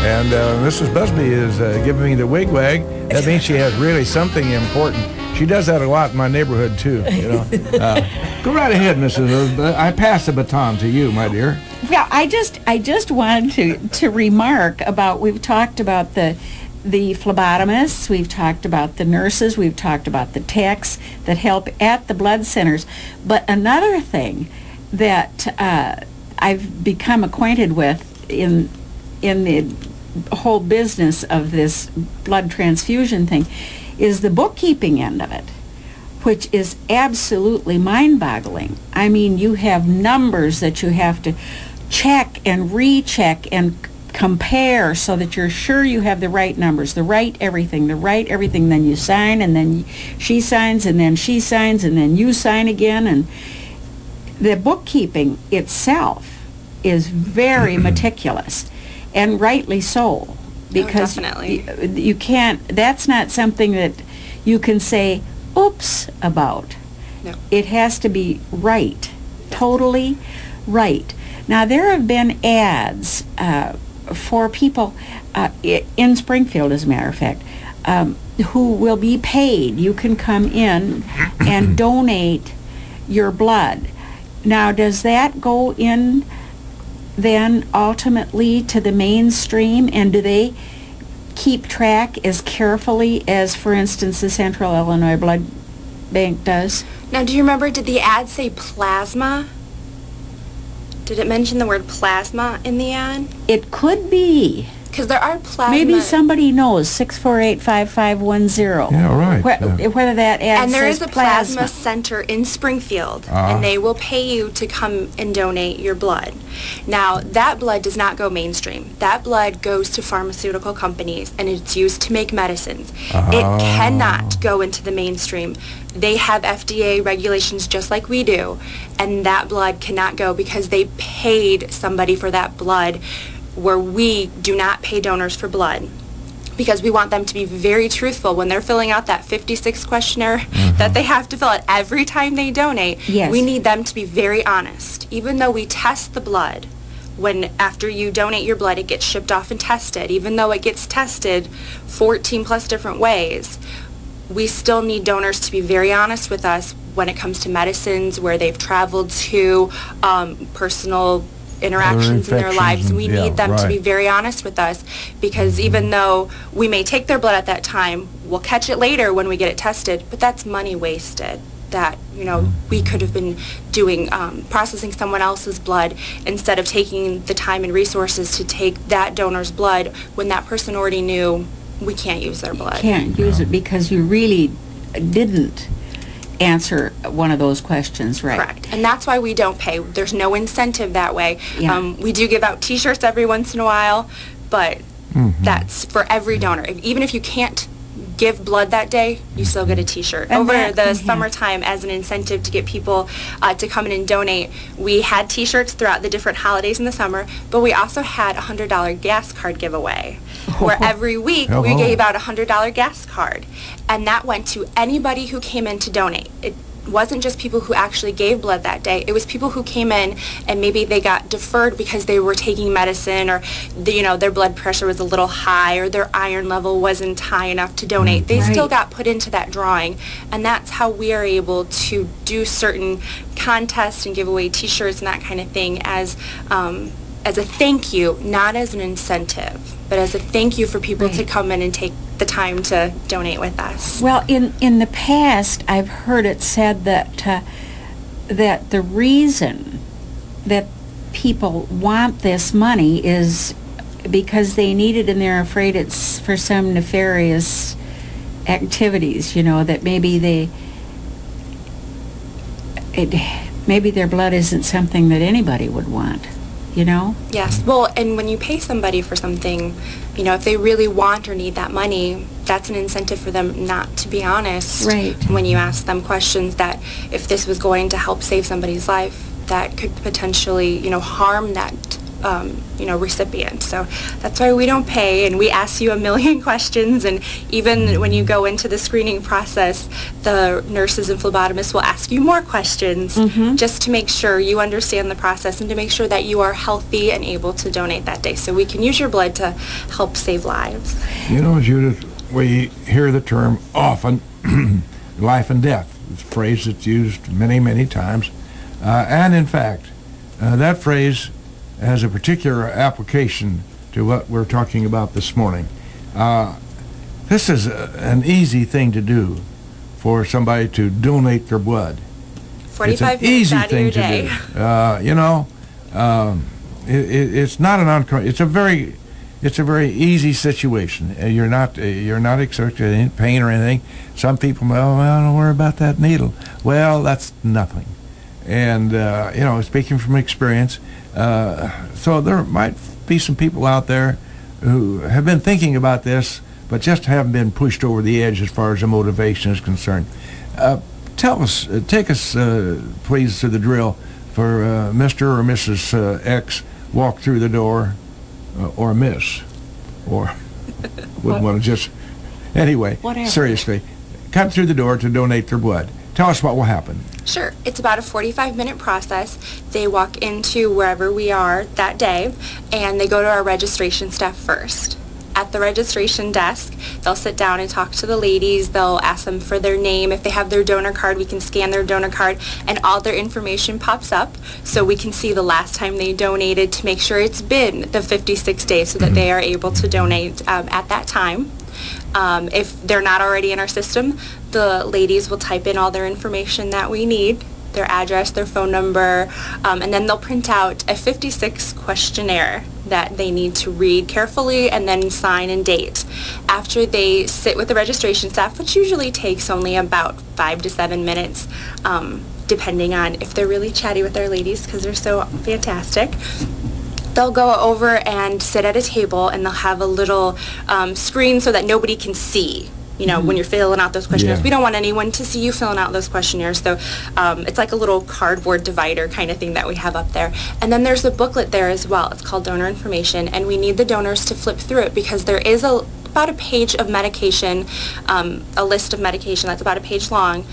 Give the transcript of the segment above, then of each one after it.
And Mrs. Busby is giving me the wig-wag. That means she has really something important. She does that a lot in my neighborhood, too, you know. Go right ahead, Mrs. Elizabeth. I pass the baton to you, my dear. Well, I just wanted to remark about, we've talked about the phlebotomists, we've talked about the nurses, we've talked about the techs that help at the blood centers. But another thing that I've become acquainted with in the whole business of this blood transfusion thing is the bookkeeping end of it, which is absolutely mind-boggling. I mean, you have numbers that you have to check and recheck and compare so that you're sure you have the right numbers, the right everything. Then you sign, and then she signs, and then she signs, and then you sign again. And the bookkeeping itself is very meticulous, and rightly so. Because you can't, that's not something that you can say, oops, about. No. It has to be right, totally right. Now, there have been ads for people in Springfield, as a matter of fact, who will be paid. You can come in and donate your blood. Now, does that go in then ultimately to the mainstream, and do they keep track as carefully as, for instance, the Central Illinois Blood Bank does? Now, do you remember, did the ad say plasma? Did it mention the word plasma in the ad? It could be. Because there are plasma... Maybe somebody knows, 648-5510. Yeah, right. Whether that ad and there says is a plasma center in Springfield, and they will pay you to come and donate your blood. Now, that blood does not go mainstream. That blood goes to pharmaceutical companies, and it's used to make medicines. It cannot go into the mainstream. They have FDA regulations just like we do, and that blood cannot go because they paid somebody for that blood, where we do not pay donors for blood, because we want them to be very truthful when they're filling out that 56 questionnaire that they have to fill out every time they donate. Yes. We need them to be very honest. Even though we test the blood, when after you donate your blood, it gets shipped off and tested. Even though it gets tested 14 plus different ways, we still need donors to be very honest with us when it comes to medicines, where they've traveled to, personal interactions in their lives. We need them to be very honest with us, because even though we may take their blood at that time, we'll catch it later when we get it tested, but that's money wasted that, you know, we could have been doing, processing someone else's blood instead of taking the time and resources to take that donor's blood when that person already knew we can't use their blood. Can't use it because you really didn't answer one of those questions right. Correct. And that's why we don't pay. There's no incentive that way. Yeah. We do give out t-shirts every once in a while, but that's for every donor. Even if you can't give blood that day, you still get a t-shirt. And over the summertime, as an incentive to get people to come in and donate, we had t-shirts throughout the different holidays in the summer, but we also had a $100 gas card giveaway, where every week we gave out a $100 gas card, and that went to anybody who came in to donate. It wasn't just people who actually gave blood that day. It was people who came in and maybe they got deferred because they were taking medicine, or you know, their blood pressure was a little high, or their iron level wasn't high enough to donate. They still got put into that drawing, and that's how we are able to do certain contests and give away t-shirts and that kind of thing as a thank you, not as an incentive, but as a thank you for people to come in and take the time to donate with us. Well, in the past, I've heard it said that that the reason that people want this money is because they need it and they're afraid it's for some nefarious activities, you know, that maybe maybe their blood isn't something that anybody would want. You know? Yes. Well, and when you pay somebody for something, you know, if they really want or need that money, that's an incentive for them not to be honest. Right. When you ask them questions that if this was going to help save somebody's life, that could potentially, you know, harm that recipient. So that's why we don't pay, and we ask you a million questions, and even when you go into the screening process, the nurses and phlebotomists will ask you more questions just to make sure you understand the process and to make sure that you are healthy and able to donate that day, so we can use your blood to help save lives. You know, Judith, we hear the term often, life and death. It's a phrase that's used many, many times. And in fact, that phrase has a particular application to what we're talking about this morning. This is an easy thing to do for somebody to donate their blood. 45 minutes easy out of thing your to day. Do. It's not an it's a very easy situation. You're not exerting any pain or anything. Some people, don't worry about that needle. Well, that's nothing. And speaking from experience, so there might be some people out there who have been thinking about this, but just haven't been pushed over the edge as far as the motivation is concerned. Take us, please, to the drill for Mr. or Mrs. X walk through the door, or Miss, or wouldn't want to just, anyway, whatever. Seriously, come through the door to donate their blood. Tell us what will happen. Sure. It's about a 45-minute process. They walk into wherever we are that day, and they go to our registration staff first. At the registration desk, they'll sit down and talk to the ladies. They'll ask them for their name. If they have their donor card, we can scan their donor card, and all their information pops up, so we can see the last time they donated to make sure it's been the 56 days so that they are able to donate at that time. If they're not already in our system, the ladies will type in all their information that we need, their address, their phone number, and then they'll print out a 56 questionnaire that they need to read carefully and then sign and date. After they sit with the registration staff, which usually takes only about 5 to 7 minutes, depending on if they're really chatty with our ladies because they're so fantastic. They'll go over and sit at a table, and they'll have a little screen so that nobody can see, when you're filling out those questionnaires. Yeah. We don't want anyone to see you filling out those questionnaires, so it's like a little cardboard divider kind of thing that we have up there. And then there's a booklet there as well. It's called Donor Information, and we need the donors to flip through it because there is about a page of medication, a list of medication that's about a page long,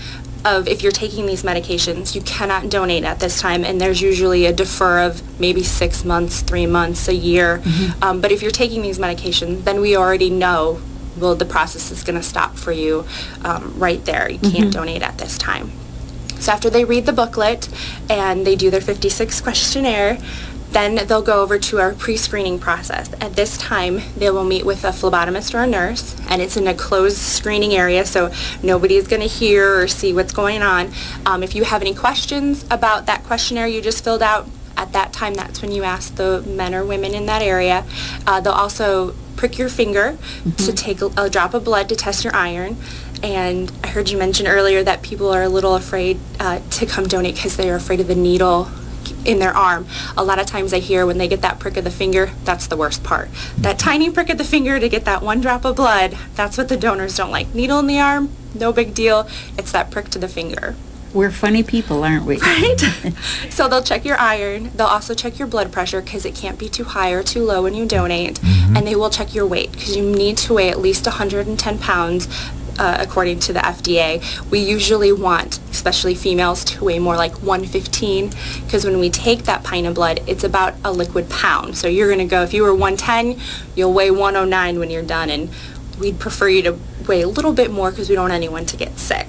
of if you're taking these medications, you cannot donate at this time, and there's usually a defer of maybe 6 months, 3 months, a year. But if you're taking these medications, then we already know, well, the process is going to stop for you right there. You can't donate at this time. So after they read the booklet and they do their 56 questionnaire, then they'll go over to our pre-screening process. At this time, they will meet with a phlebotomist or a nurse, and it's in a closed screening area, so nobody is going to hear or see what's going on. If you have any questions about that questionnaire you just filled out, at that time, that's when you ask the men or women in that area. They'll also prick your finger to take a drop of blood to test your iron. And I heard you mention earlier that people are a little afraid to come donate because they are afraid of the needle in their arm. A lot of times I hear when they get that prick of the finger, that's the worst part. That tiny prick of the finger to get that one drop of blood, that's what the donors don't like. Needle in the arm, no big deal. It's that prick to the finger. We're funny people, aren't we? Right? So they'll check your iron. They'll also check your blood pressure because it can't be too high or too low when you donate. And they will check your weight because you need to weigh at least 110 pounds according to the FDA. We usually want, especially females, to weigh more like 115 because when we take that pint of blood, it's about a liquid pound. So you're going to go, if you were 110, you'll weigh 109 when you're done. And we'd prefer you to weigh a little bit more because we don't want anyone to get sick.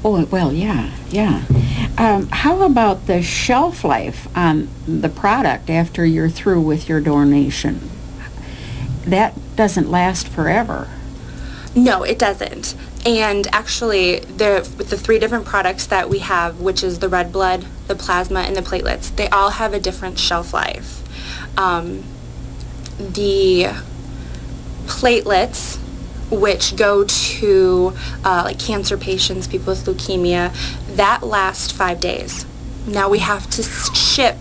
Oh, well, yeah. How about the shelf life on the product after you're through with your donation? That doesn't last forever. No, it doesn't. And actually, with the 3 different products that we have, which is the red blood, the plasma, and the platelets, they all have a different shelf life. The platelets, which go to like cancer patients, people with leukemia, that lasts 5 days. Now we have to ship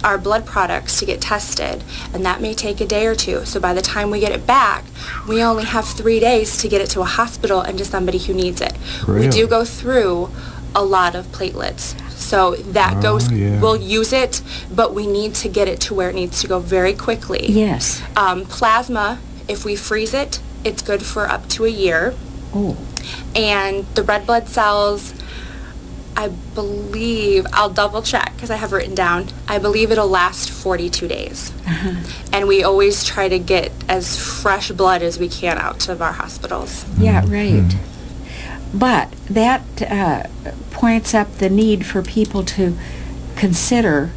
our blood products to get tested, and that may take a day or two. So by the time we get it back, we only have 3 days to get it to a hospital and to somebody who needs it. Really? We do go through a lot of platelets. So that goes, yeah. we'll use it, but we need to get it to where it needs to go very quickly. Yes. Plasma, if we freeze it, it's good for up to a year. Oh. And the red blood cells, I believe, I'll double check because I have written down, I believe it'll last 42 days. And we always try to get as fresh blood as we can out of our hospitals. Yeah, right. But that points up the need for people to consider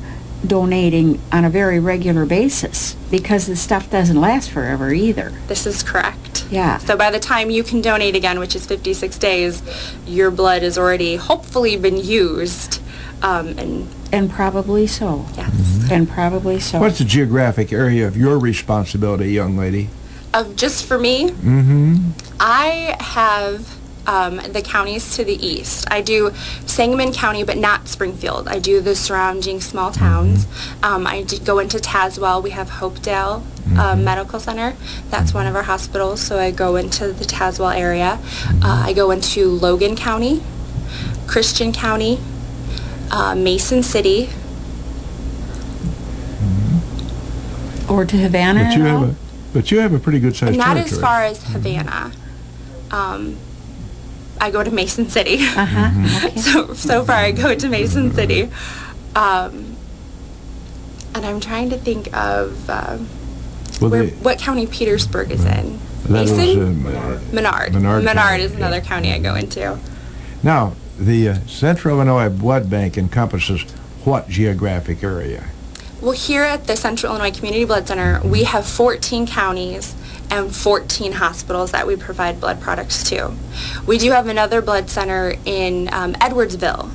donating on a very regular basis, because the stuff doesn't last forever either. This is correct. Yeah. So by the time you can donate again, which is 56 days, your blood has already hopefully been used. And probably so. Yes. And probably so. What's the geographic area of your responsibility, young lady? Of just for me, I have the counties to the east. I do Sangamon County, but not Springfield. I do the surrounding small towns. I go into Tazewell. We have Hopedale Medical Center. That's one of our hospitals, so I go into the Tazewell area. I go into Logan County, Christian County, Mason City. Or to Havana at all? But you have a pretty good sized Not territory. as far as Havana. I go to Mason City. Okay. So far I go to Mason City. And I'm trying to think of what county Petersburg is in. Mason? Menard. Menard is another county I go into. Now, the Central Illinois Blood Bank encompasses what geographic area? Well, here at the Central Illinois Community Blood Center, we have 14 counties and 14 hospitals that we provide blood products to. We do have another blood center in Edwardsville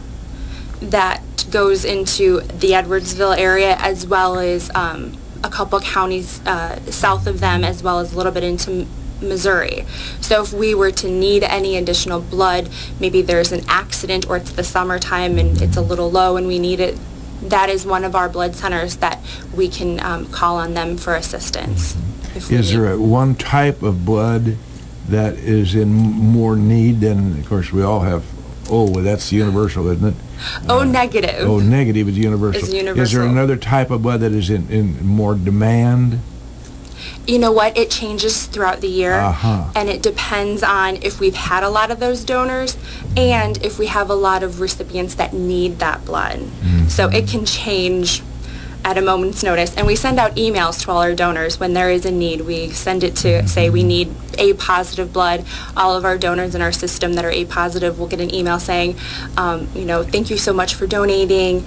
that goes into the Edwardsville area, as well as a couple counties south of them, as well as a little bit into Missouri. So if we were to need any additional blood, maybe there's an accident or it's the summertime and it's a little low and we need it, that is one of our blood centers that we can call on them for assistance. Is there one type of blood that is in more need than, of course, we all have, that's universal, isn't it? O negative. O negative is universal. Is there another type of blood that is in more demand? You know what? It changes throughout the year, and it depends on if we've had a lot of those donors and if we have a lot of recipients that need that blood. So it can change at a moment's notice, and we send out emails to all our donors when there is a need. We send it to say we need A positive blood. All of our donors in our system that are A positive will get an email saying, thank you so much for donating.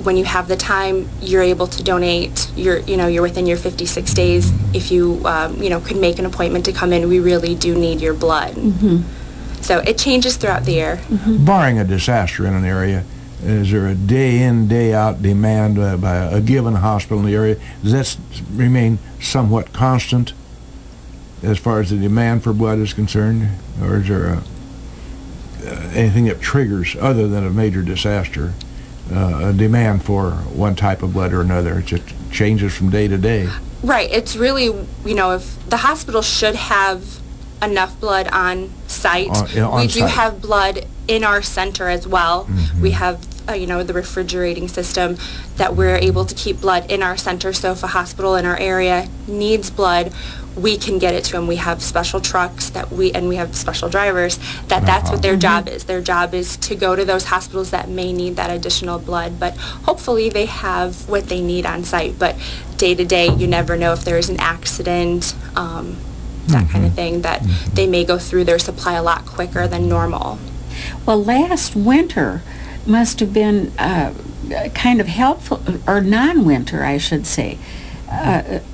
When you have the time, you're able to donate. You're within your 56 days. If you could make an appointment to come in, we really do need your blood. So it changes throughout the year. Barring a disaster in an area, is there a day in, day out demand by a given hospital in the area? Does that remain somewhat constant as far as the demand for blood is concerned? Or is there anything that triggers, other than a major disaster, a demand for one type of blood or another? It just changes from day to day. Right. It's really, if the hospital should have enough blood on site. We do have blood in our center as well. We have, the refrigerating system that we're able to keep blood in our center. So if a hospital in our area needs blood, we can get it to them. We have special trucks and we have special drivers that's what their job is. Their job is to go to those hospitals that may need that additional blood, but hopefully they have what they need on site. But day to day, you never know if there's an accident, that kind of thing, that they may go through their supply a lot quicker than normal. Well, last winter must have been kind of helpful, or non-winter, I should say,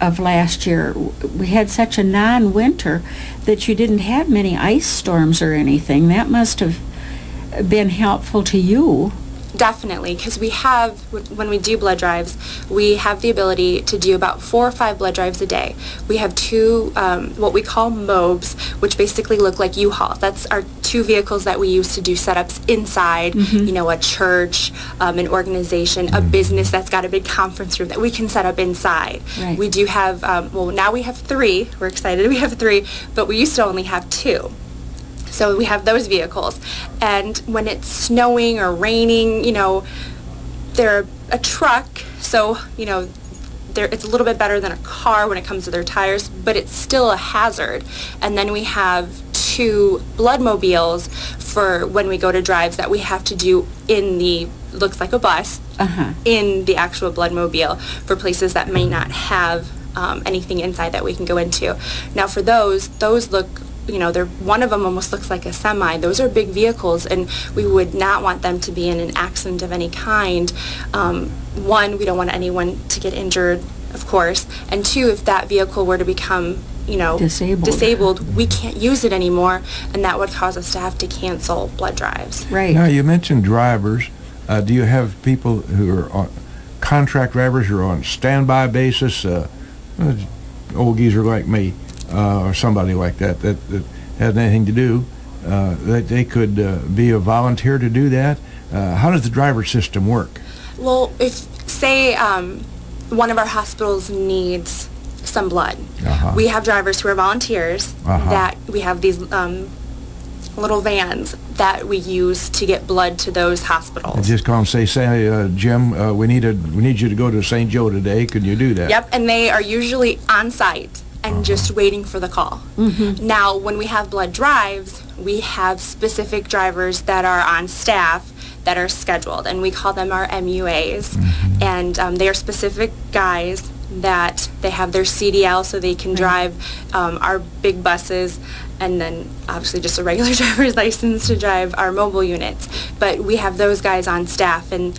of last year. We had such a non-winter that you didn't have many ice storms or anything. That must have been helpful to you. Definitely, because we have, when we do blood drives, we have the ability to do about 4 or 5 blood drives a day. We have 2, what we call mobes, which basically look like U-Hauls. That's our 2 vehicles that we use to do setups inside, a church, an organization, a business that's got a big conference room that we can set up inside. Right. We do have, now we have 3. We're excited we have 3, but we used to only have 2. So we have those vehicles. And when it's snowing or raining, you know, they're a truck, so, you know, it's a little bit better than a car when it comes to their tires, but it's still a hazard. And then we have 2 bloodmobiles for when we go to drives that we have to do in the, looks like a bus, in the actual bloodmobile for places that may not have anything inside that we can go into. Now for those look, you know, one of them almost looks like a semi. Those are big vehicles, and we would not want them to be in an accident of any kind. One, we don't want anyone to get injured, of course, and 2, if that vehicle were to become, you know, disabled, we can't use it anymore, and that would cause us to have to cancel blood drives. Right. Now, you mentioned drivers. Do you have people who are on contract drivers or on standby basis, old geezer like me, or somebody like that has anything to do, that they could be a volunteer to do that? How does the driver system work? Well, if, say, one of our hospitals needs some blood, we have drivers who are volunteers that we have these little vans that we use to get blood to those hospitals. And just call and say, Jim, we need you to go to St. Joe today. Could you do that? Yep, and they are usually on site and just waiting for the call. Now, when we have blood drives, we have specific drivers that are on staff that are scheduled, and we call them our MUAs. And they are specific guys that they have their CDL so they can drive our big buses, and then obviously just a regular driver's license to drive our mobile units. But we have those guys on staff, and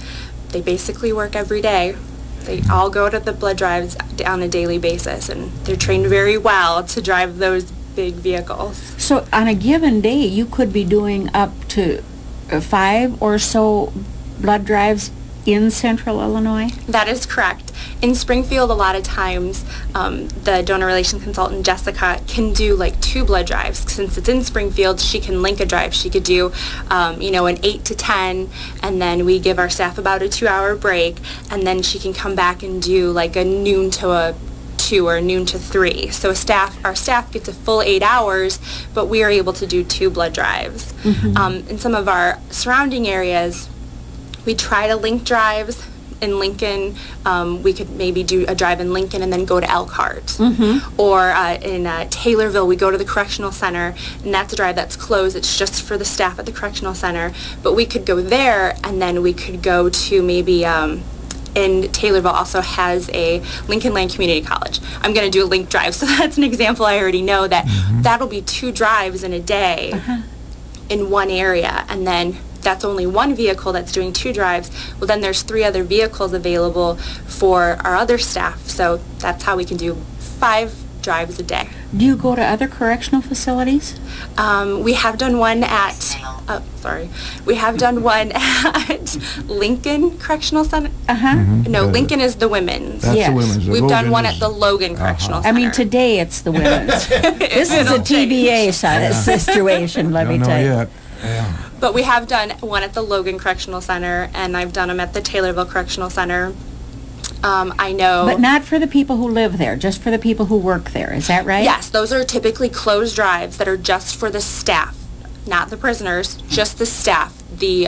they basically work every day. They all go to the blood drives on a daily basis, and they're trained very well to drive those big vehicles. So on a given day, you could be doing up to 5 or so blood drives in Central Illinois? That is correct. In Springfield, a lot of times, the donor relations consultant, Jessica, can do like 2 blood drives. Since it's in Springfield, she can link a drive. She could do, you know, an 8 to 10, and then we give our staff about a 2-hour break, and then she can come back and do like a noon to a 2 or noon to 3. So our staff gets a full 8 hours, but we are able to do 2 blood drives. In some of our surrounding areas, we try to link drives. In Lincoln, we could maybe do a drive in Lincoln and then go to Elkhart. Or in Taylorville, we go to the Correctional Center, and that's a drive that's closed. It's just for the staff at the Correctional Center. But we could go there, and then we could go to maybe in Taylorville also has a Lincoln Land Community College. I'm going to do a link drive, so that's an example I already know that that'll be 2 drives in a day in one area, and then that's only one vehicle that's doing 2 drives. Well, then there's 3 other vehicles available for our other staff, so that's how we can do 5 drives a day. Do you go to other correctional facilities? We have done one at, we have done one at Lincoln Correctional Center. No, Lincoln is the women's. That's the women's. We've done one at the Logan Correctional Center. I mean, today it's the women's. This is a TBA situation, let me tell you. Yet. Yeah. But we have done one at the Logan Correctional Center, and I've done them at the Taylorville Correctional Center. I know. But not for the people who live there, just for the people who work there. Is that right? Yes, those are typically closed drives that are just for the staff, not the prisoners, just the staff. The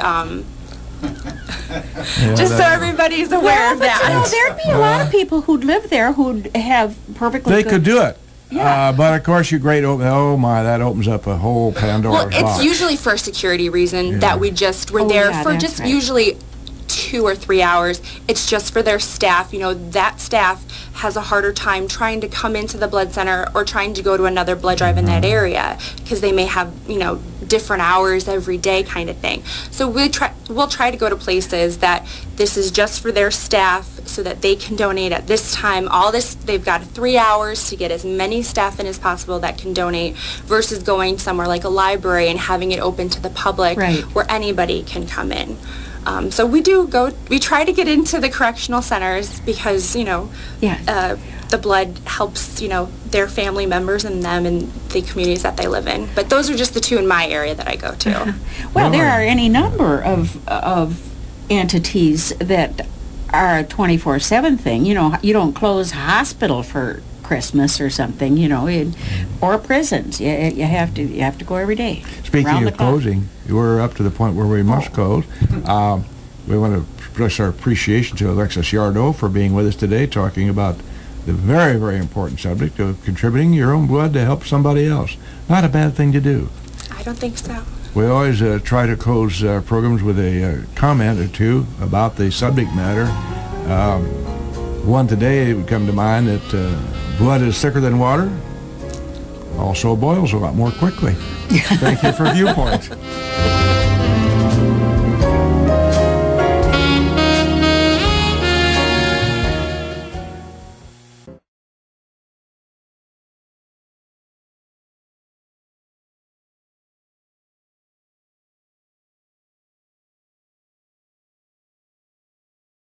just so everybody's aware of that. You know, there'd be a lot of people who'd live there who'd have perfectly They good... could do it. Yeah. But of course, oh my, that opens up a whole Pandora's box. Well, it's usually for a security reason that we just were there for just usually 2 or 3 hours. It's just for their staff. You know, that staff has a harder time trying to come into the blood center or trying to go to another blood drive in that area because they may have, you know, different hours every day kind of thing. So we'll try to go to places that this is just for their staff so that they can donate at this time. They've got 3 hours to get as many staff in as possible that can donate versus going somewhere like a library and having it open to the public where anybody can come in. So we try to get into the correctional centers because, you know, the blood helps, you know, their family members and them and the communities that they live in. But those are just the 2 in my area that I go to. Well, there are any number of entities that are a 24/7 thing. You know, you don't close a hospital for Christmas or something, you know, or prisons. You have to go every day. Speaking of closing, we're up to the point where we must close. We want to express our appreciation to Alexis Yadron for being with us today, talking about the very, very important subject of contributing your own blood to help somebody else. Not a bad thing to do. I don't think so. We always try to close programs with a comment or two about the subject matter. One today would come to mind that blood is thicker than water, also boils a lot more quickly. Thank you for Viewpoint.